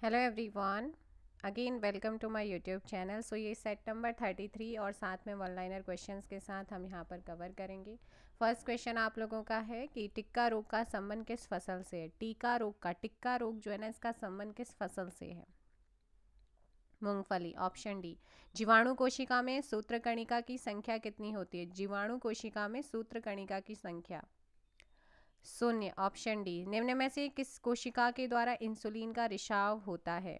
Hello everyone, again welcome to my YouTube channel. So ये set number 33 और साथ में वन लाइनर क्वेश्चंस के साथ हम यहाँ पर कवर करेंगे। फर्स्ट क्वेश्चन आप लोगों का है कि टिक्का रोग का संबंध किस फसल से है। टिक्का रोग जो है ना, इसका संबंध किस फसल से है। मूंगफली। Option D. जीवाणु कोशिका में सूत्रकणिका की संख्या कितनी होती है। जीवाणु कोशिका में सूत्रकणिका की संख्या शून्य। Option D. निम्न में से किस कोशिका के द्वारा इंसुलिन का रिसाव होता है।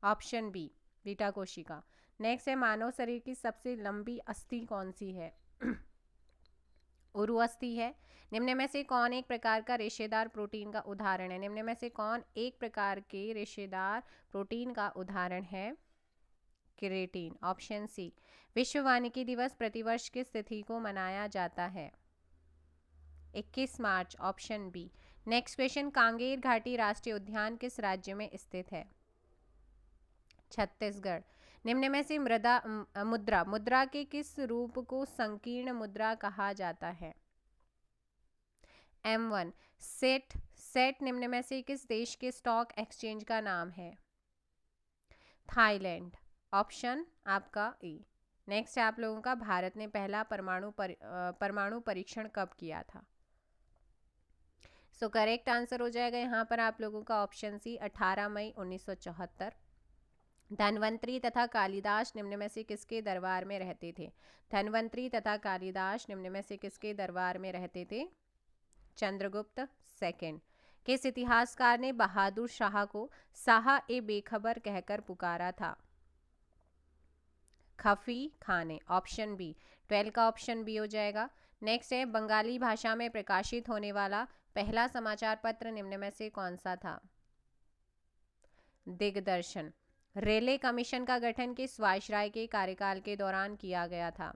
ऑप्शन बी, बीटा कोशिका। नेक्स्ट है, मानव शरीर की सबसे लंबी अस्थि कौन सी है। उरु अस्थि है। निम्न में से कौन एक प्रकार का रेशेदार प्रोटीन का उदाहरण है। निम्न में से कौन एक प्रकार के रेशेदार प्रोटीन का उदाहरण है। केरेटिन। Option C. विश्व वानिकी दिवस प्रतिवर्ष किस तिथि को मनाया जाता है। 21 मार्च। Option B. Next question, Kanger घाटी राष्ट्रीय उद्यान किस राज्य में स्थित है। छत्तीसगढ़। निम्न में से मुद्रा के किस रूप को संकीर्ण मुद्रा कहा जाता है। M1। सेट निम्न में से किस देश के स्टॉक एक्सचेंज का नाम है। थाईलैंड। ऑप्शन आपका ए। नेक्स्ट है आप लोगों का, भारत ने पहला परमाणु परीक्षण कब किया था। सो करेक्ट आंसर हो जाएगा यहाँ पर आप लोगों का ऑप्शन सी, 18 मई 1974। धन्वंतरी तथा कालिदास निम्न में से किसके दरबार में रहते थे। धन्वंतरी तथा कालिदास निम्न में से किसके दरबार में रहते थे। चंद्रगुप्त सेकंड। किस इतिहासकार ने बहादुर शाह को शाह ए बेखबर कहकर पुकारा था। खफी खान ने। Option B. 12 का ऑप्शन बी हो जाएगा। नेक्स्ट है, बंगाली भाषा में प्रकाशित होने वाला पहला समाचार पत्र निम्न में से कौन सा था। दिग्दर्शन। रेले कमीशन का गठन किस वायसराय के कार्यकाल के दौरान किया गया था।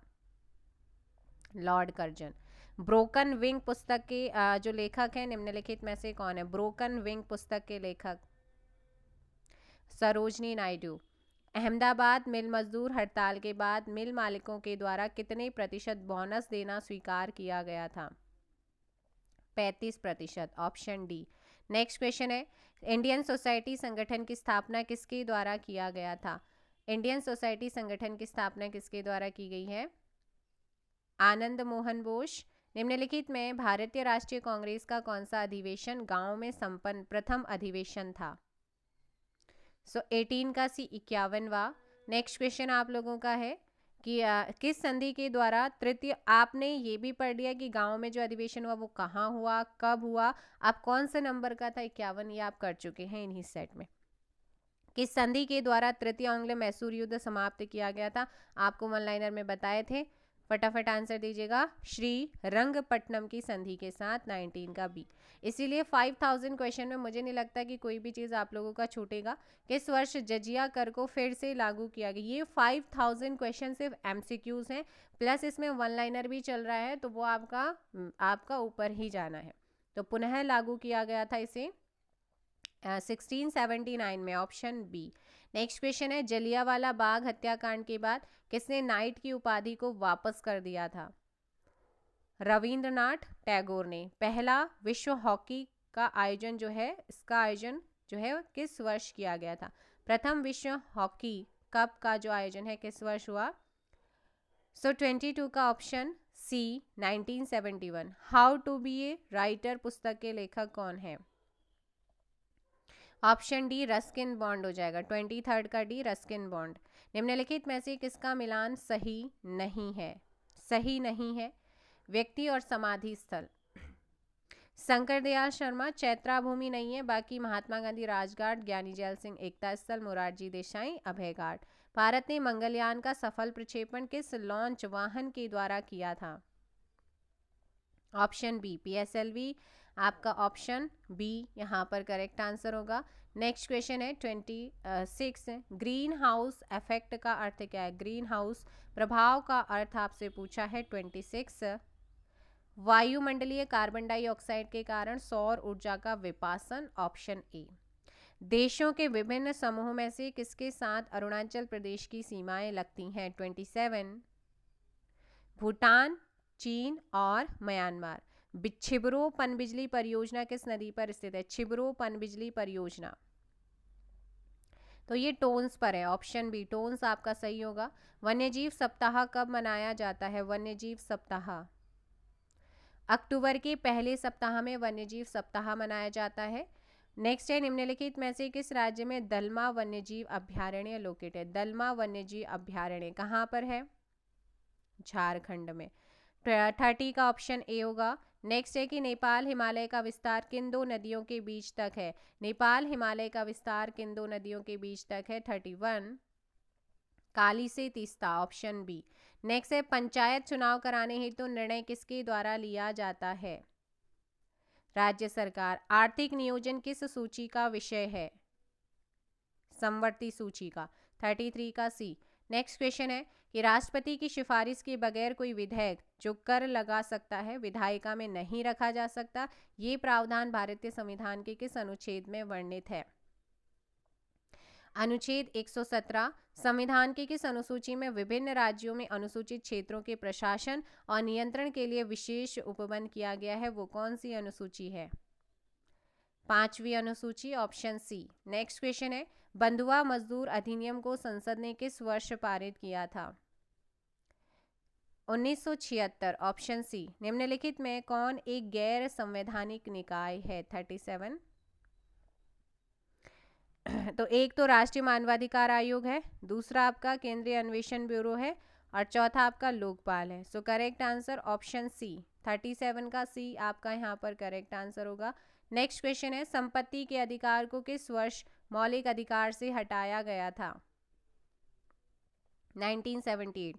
Lord Curzon. ब्रोकन विंग पुस्तक के जो लेखक हैं निम्नलिखित में से कौन है। ब्रोकन विंग पुस्तक के लेखक सरोजनी नायडू। अहमदाबाद मिल मजदूर हड़ताल के बाद मिल मालिकों के द्वारा कितने प्रतिशत बोनस देना स्वीकार किया गया था। 35%। Option D. नेक्स्ट क्वेश्चन है, इंडियन सोसाइटी संगठन की स्थापना किसके द्वारा किया गया था। इंडियन सोसाइटी संगठन की स्थापना किसके द्वारा की गई है। आनंद मोहन बोस। निम्नलिखित में भारतीय राष्ट्रीय कांग्रेस का कौन सा अधिवेशन गांव में संपन्न प्रथम अधिवेशन था। सो 18 का सी, 51वां। नेक्स्ट क्वेश्चन आप लोगों का है कि किस संधि के द्वारा तृतीय, आपने ये भी पढ़ लिया कि गांव में जो अधिवेशन हुआ वो कहाँ हुआ, कब हुआ, आप कौन से नंबर का था, 51, ये आप कर चुके हैं इन्हीं सेट में। किस संधि के द्वारा तृतीय आंग्ल मैसूर युद्ध समाप्त किया गया था, आपको वन लाइनर में बताए थे। फटाफट आंसर दीजिएगा। श्री रंगपट्टनम की संधि के साथ, 19 का बी। इसीलिए 5000 क्वेश्चन में मुझे नहीं लगता कि कोई भी चीज़ आप लोगों का छूटेगा। किस वर्ष जजिया कर को फिर से लागू किया गया। ये 5000 क्वेश्चन सिर्फ MCQs हैं, प्लस इसमें वन लाइनर भी चल रहा है, तो वो आपका ऊपर ही जाना है। तो पुनः लागू किया गया था इसे 1679 में। Option B. नेक्स्ट क्वेश्चन है, जलियांवाला बाग हत्याकांड के बाद किसने नाइट की उपाधि को वापस कर दिया था। रविंद्रनाथ टैगोर ने। पहला विश्व हॉकी का आयोजन जो है, इसका आयोजन जो है किस वर्ष किया गया था। प्रथम विश्व हॉकी कप का जो आयोजन है किस वर्ष हुआ। सो 22 का option C, 1971। How to be a writer पुस्तक के लेखक कौन है। ऑप्शन डी, रस्किन बॉन्ड हो जाएगा। 23 का डी, रस्किन बॉन्ड। निम्नलिखित में से किसका मिलान सही नहीं है। सही नहीं है। व्यक्ति और समाधि स्थल। शंकर दयाल शर्मा चैत्रा भूमि नहीं है, बाकी महात्मा गांधी राजघाट, ज्ञानी जैल सिंह एकता स्थल, मोरारजी देसाई अभय घाट। भारत ने मंगलयान का सफल प्रक्षेपण किस लॉन्च वाहन के द्वारा किया था। Option B, PSLV। आपका ऑप्शन बी यहाँ पर करेक्ट आंसर होगा। नेक्स्ट क्वेश्चन है 26। ग्रीन हाउस इफेक्ट का अर्थ क्या है। ग्रीन हाउस प्रभाव का अर्थ आपसे पूछा है। 26। वायुमंडलीय कार्बन डाइऑक्साइड के कारण सौर ऊर्जा का विपासन। Option A. देशों के विभिन्न समूहों में से किसके साथ अरुणाचल प्रदेश की सीमाएं लगती हैं। 27। भूटान, चीन और म्यांमार। छिबरो पनबिजली परियोजना किस नदी पर स्थित है? छिबरो पनबिजली परियोजना, तो ये टोन्स पर है, ऑप्शन बी टोन्स आपका सही होगा। वन्यजीव सप्ताह कब मनाया जाता है? वन्यजीव सप्ताह अक्टूबर के पहले सप्ताह में वन्यजीव सप्ताह मनाया जाता है। नेक्स्ट है, निम्नलिखित में से किस राज्य में दलमा वन्यजीव अभ्यारण्य लोकेट है? दलमा वन्यजीव अभ्यारण्य कहाँ पर है? झारखंड में। 30 का ऑप्शन ए होगा। नेक्स्ट है कि नेपाल हिमालय का विस्तार किन दो नदियों के बीच तक है? नेपाल हिमालय का विस्तार किन दो नदियों के बीच तक है? 31 काली से तीस्ता, ऑप्शन बी। नेक्स्ट है, पंचायत चुनाव कराने हेतु निर्णय किसके द्वारा लिया जाता है? राज्य सरकार। आर्थिक नियोजन किस सूची का विषय है? समवर्ती सूची का। 33 का सी। नेक्स्ट क्वेश्चन है कि राष्ट्रपति की सिफारिश के बगैर कोई विधेयक जो कर लगा सकता है विधायिका में नहीं रखा जा सकता, ये प्रावधान भारतीय संविधान के किस अनुच्छेद में वर्णित है? अनुच्छेद 117। संविधान की किस अनुसूची में विभिन्न राज्यों में अनुसूचित क्षेत्रों के प्रशासन और नियंत्रण के लिए विशेष उपबंध किया गया है? वो कौन सी अनुसूची है? 5वीं अनुसूची, ऑप्शन सी। नेक्स्ट क्वेश्चन है, बंधुआ मजदूर अधिनियम को संसद ने किस वर्ष पारित किया था? 1976, ऑप्शन सी। निम्नलिखित में कौन एक गैर संवैधानिक निकाय है? 37। तो एक तो राष्ट्रीय मानवाधिकार आयोग है, दूसरा आपका केंद्रीय अन्वेषण ब्यूरो है और चौथा आपका लोकपाल है। So correct answer option C, 37 का सी आपका यहाँ पर करेक्ट आंसर होगा। नेक्स्ट क्वेश्चन है, संपत्ति के अधिकार को किस वर्ष मौलिक अधिकार से हटाया गया था? 1978।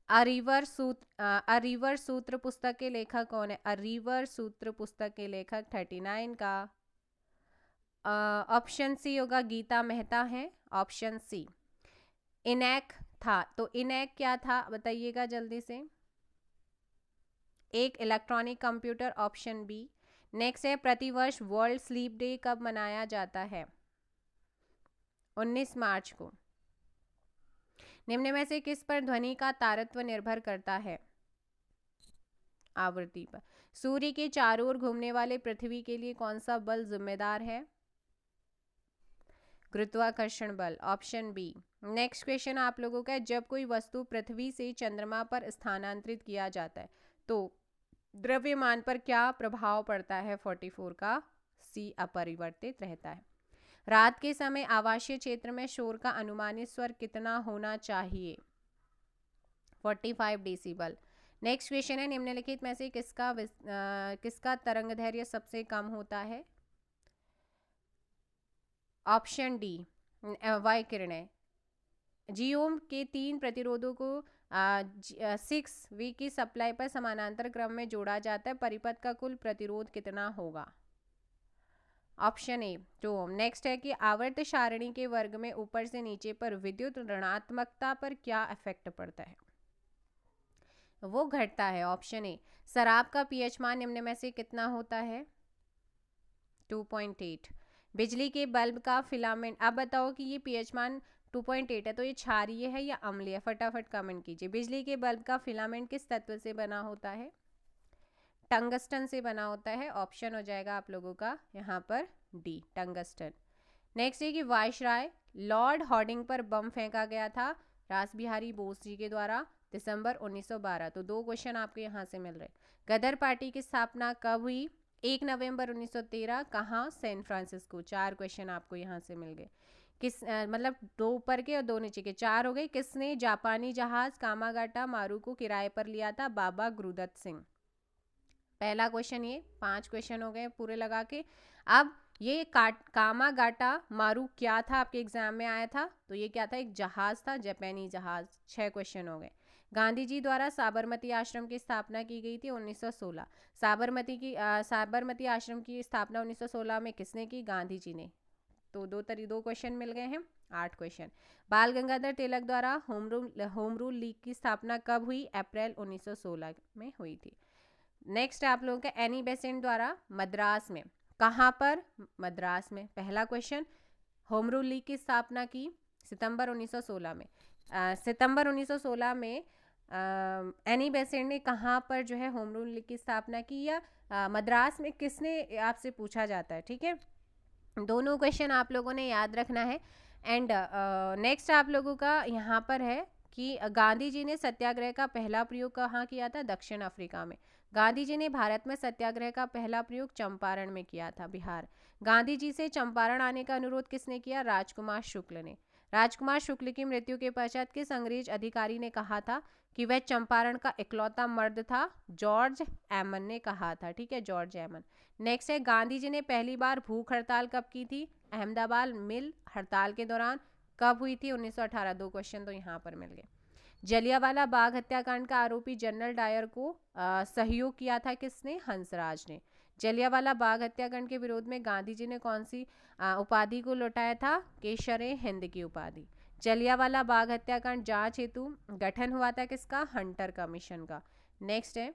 अरिवर सूत्र पुस्तक के लेखक कौन है? अरिवर सूत्र पुस्तक के लेखक 39 का ऑप्शन सी होगा, गीता मेहता है, ऑप्शन सी। इनैक था, तो इनैक क्या था बताइएगा जल्दी से। एक electronic computer, option B. Next है, प्रतिवर्ष वर्ल्ड स्लीप डे कब मनाया जाता है? 19 मार्च को। निम्न में से किस पर ध्वनि का तारतम्य निर्भर करता है? आवृत्ति पर। सूर्य के चारों ओर घूमने वाले पृथ्वी के लिए कौन सा बल जिम्मेदार है? गुरुत्वाकर्षण बल, ऑप्शन बी। नेक्स्ट क्वेश्चन आप लोगों का है, जब कोई वस्तु पृथ्वी से चंद्रमा पर स्थानांतरित किया जाता है तो द्रव्यमान पर क्या प्रभाव पड़ता है? 44 का सी, अपरिवर्तित रहता है। रात के समय आवासीय क्षेत्र में शोर का अनुमानित स्वर कितना होना चाहिए? 45 डेसिबल। नेक्स्ट क्वेश्चन है, निम्नलिखित में से किसका तरंगदैर्घ्य सबसे कम होता है? ऑप्शन डी, वाई किरणें। जियोम के 3 प्रतिरोधों को 6V की सप्लाई पर समानांतर क्रम में जोड़ा जाता है, परिपथ का कुल प्रतिरोध कितना होगा? Option A 2 Om. नेक्स्ट है कि आवर्त सारणी के वर्ग में ऊपर से नीचे पर विद्युत ऋणात्मकता पर क्या इफेक्ट पड़ता है? वो घटता है, ऑप्शन ए। शराब का पीएच मान निम्न में से कितना होता है? 2.8। बिजली के बल्ब का फिलामेंट, अब बताओ कि ये पीएच मान 2.8 है तो ये क्षारीय है या अम्लीय? फटाफट कमेंट कीजिए। बिजली के बल्ब का फिलामेंट किस तत्व से बना होता है? टंगस्टन से बना होता है, ऑप्शन हो जाएगा आप लोगों का यहाँ पर डी, टंगस्टन। नेक्स्ट है कि वायसराय लॉर्ड हॉर्डिंग पर बम फेंका गया था रास बिहारी बोस जी के द्वारा दिसंबर 1912। तो 2 क्वेश्चन आपको यहाँ से मिल रहे। गदर पार्टी की स्थापना कब हुई? 1 नवंबर 1913। कहाँ? San Francisco. 4 क्वेश्चन आपको यहाँ से मिल गए। मतलब 2 ऊपर के और 2 नीचे के, 4 हो गए। किसने जापानी जहाज कामागाटा मारू को किराए पर लिया था? बाबा गुरुदत्त सिंह। पहला क्वेश्चन ये, 5 क्वेश्चन हो गए पूरे लगा के। अब ये कामागाटा मारू क्या था? आपके एग्जाम में आया था, तो ये क्या था? एक जहाज था, जापानी जहाज। 6 क्वेश्चन हो गए। गांधी जी द्वारा साबरमती आश्रम की स्थापना की गई थी 1916। साबरमती आश्रम की स्थापना 1916 में किसने की? गांधी जी ने। तो 2 क्वेश्चन मिल गए हैं, 8 क्वेश्चन। बाल गंगाधर तिलक द्वारा होम रूल लीग की स्थापना कब हुई? अप्रैल 1916 में हुई थी। नेक्स्ट आप लोगों का एनी बेसेंट द्वारा मद्रास में, कहाँ पर? मद्रास में। पहला क्वेश्चन, होम रूल लीग की स्थापना की सितंबर 1916 में। सितंबर 1916 में एनी बेसेंट ने कहाँ पर जो है होम रूल लीग की स्थापना की, या मद्रास में किसने, आपसे पूछा जाता है, ठीक है। दोनों क्वेश्चन आप लोगों ने याद रखना है। एंड नेक्स्ट आप लोगों का यहाँ पर है कि गांधी जी ने सत्याग्रह का पहला प्रयोग कहाँ किया था, दक्षिण अफ्रीका में। गांधी जी ने भारत में सत्याग्रह का पहला प्रयोग चंपारण में किया था, बिहार। गांधी जी से चंपारण आने का अनुरोध किसने किया, राजकुमार शुक्ल ने। राजकुमार शुक्ल की मृत्यु के पश्चात किस अंग्रेज अधिकारी ने कहा था कि वह चंपारण का इकलौता मर्द था, जॉर्ज एमन ने कहा था, ठीक है, जॉर्ज एमन। नेक्स्ट है, गांधी जी ने पहली बार भूख हड़ताल कब की थी, अहमदाबाद मिल हड़ताल के दौरान। कब हुई थी, 1918। दो क्वेश्चन तो यहाँ पर मिल गए। जलियांवाला बाग हत्याकांड का आरोपी जनरल डायर को सहयोग किया था किसने, हंसराज ने। जलियांवाला बाग हत्याकांड के विरोध में गांधी जी ने कौन सी उपाधि को लौटाया था, केसरे हिंद की उपाधि। जलियांवाला बाग हत्याकांड जांच हेतु गठन हुआ था किसका, हंटर कमीशन का। नेक्स्ट है,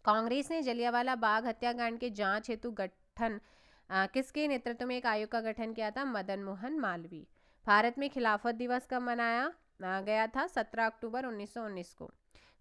कांग्रेस ने जलियांवाला बाग हत्याकांड के जांच हेतु गठन किसके नेतृत्व में एक आयोग का गठन किया था, मदन मोहन मालवीय। भारत में खिलाफत दिवस कब मनाया गया था, 17 अक्टूबर 1919 को।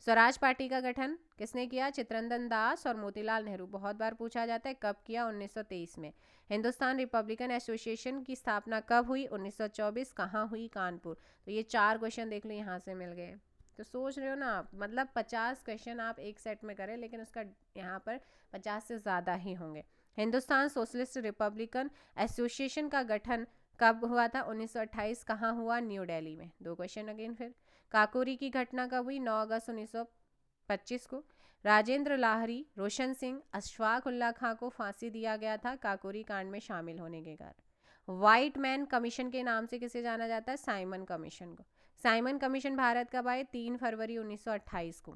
स्वराज पार्टी का गठन किसने किया, चित्तरंजन दास और मोतीलाल नेहरू। बहुत बार पूछा जाता है, कब किया, 1923 में। हिंदुस्तान रिपब्लिकन एसोसिएशन की स्थापना कब हुई, 1924। कहाँ हुई, कानपुर। तो ये 4 क्वेश्चन देख लो, यहाँ से मिल गए। तो सोच रहे हो ना आप, मतलब 50 क्वेश्चन आप एक सेट में करें, लेकिन उसका यहाँ पर 50 से ज़्यादा ही होंगे। हिंदुस्तान सोशलिस्ट रिपब्लिकन एसोसिएशन का गठन कब हुआ था, 1928। कहाँ हुआ, न्यू दिल्ली में। 2 क्वेश्चन अगेन फिर। काकोरी की घटना कब हुई, 9 अगस्त 1925 को। राजेंद्र लाहरी, रोशन सिंह, अशफाक उल्ला खां को फांसी दिया गया था काकोरी कांड में शामिल होने के कारण। व्हाइट मैन कमीशन के नाम से किसे जाना जाता है, साइमन कमीशन को। साइमन कमीशन भारत कब आए, 3 फरवरी 1928 को।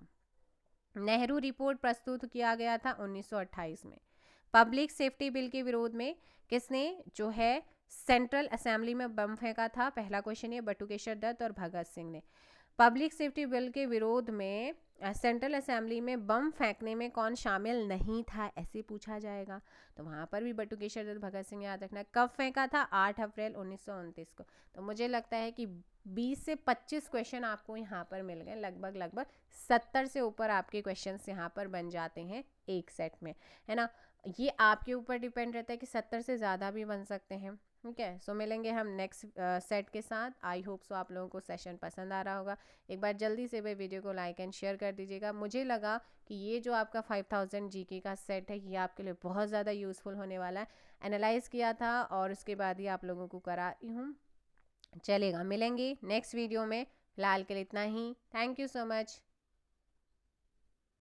नेहरू रिपोर्ट प्रस्तुत किया गया था 1928 में। पब्लिक सेफ्टी बिल के विरोध में किसने जो है सेंट्रल असेंबली में बम फेंका था, पहला क्वेश्चन ये, बटुकेश्वर दत्त और भगत सिंह ने। पब्लिक सेफ्टी बिल के विरोध में सेंट्रल असेंबली में बम फेंकने में कौन शामिल नहीं था, ऐसे पूछा जाएगा। तो वहाँ पर भी बटुकेश्वर दत्त, भगत सिंह याद रखना। कब फेंका था, 8 अप्रैल 1929 को। तो मुझे लगता है कि 20 से 25 क्वेश्चन आपको यहाँ पर मिल गए, लगभग 70 से ऊपर आपके क्वेश्चंस यहाँ पर बन जाते हैं एक सेट में, है ना। ये आपके ऊपर डिपेंड रहता है कि 70 से ज़्यादा भी बन सकते हैं, ठीक है। सो मिलेंगे हम नेक्स्ट सेट के साथ। आई होप सो आप लोगों को सेशन पसंद आ रहा होगा। एक बार जल्दी से भाई वीडियो को लाइक एंड शेयर कर दीजिएगा। मुझे लगा कि ये जो आपका 5000 जीके का सेट है, ये आपके लिए बहुत ज़्यादा यूज़फुल होने वाला है। एनालाइज किया था और उसके बाद ही आप लोगों को करा रही हूँ। चलेगा, मिलेंगे नेक्स्ट वीडियो में। फिलहाल के लिए इतना ही। Thank you so much.